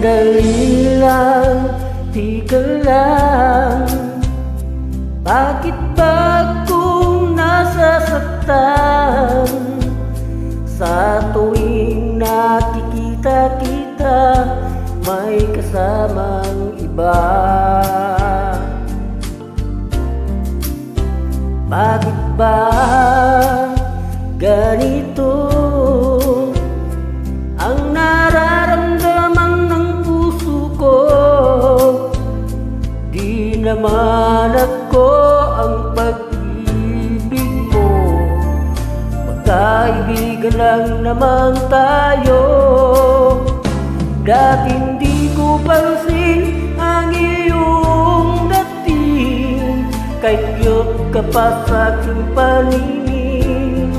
Sandali lang, tigil lang. Bakit ba kung nasasaktan sa tuwing nakikita kita may kasamang iba? Bakit ba ganito ang nararamdaman ng puso ko? Di naman ako ang pag-ibig mo, magkaibigan lang naman tayo. Dati hindi ko pansin ang iyong dating, kahit cute ka pa sa aking paningin.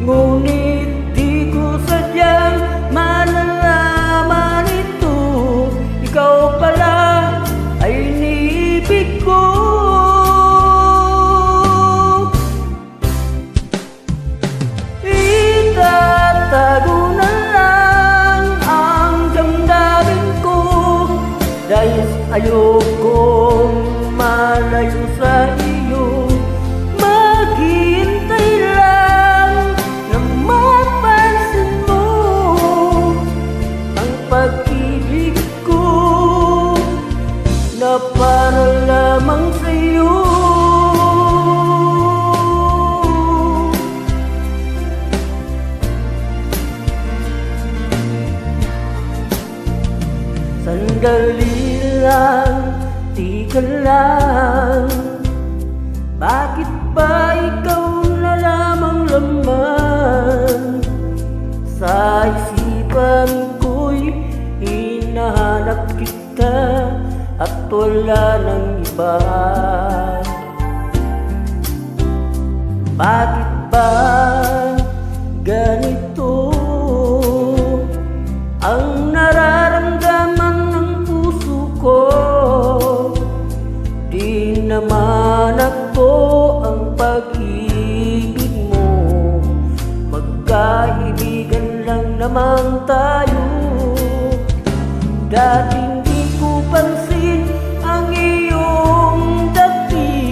Ngunit di ko sadyang malalaman ito, ikaw pala ay iniibig ko. Itatago na lang ang damdamin ko, dahil ayokong malayo sa iyo. Maghihintay lang na mapansin mo ang pag-ibig ko na para lamang sa iyo. Sandali lang, tigil lang. Bakit ba ikaw na lamang laman sa isipan ko'y hinahanap kita at wala ng iba? Bakit ba ganito ang nararamdaman ng puso ko? Di naman ako ang pag-ibig mo, magkaibigan lang naman tayo. Dati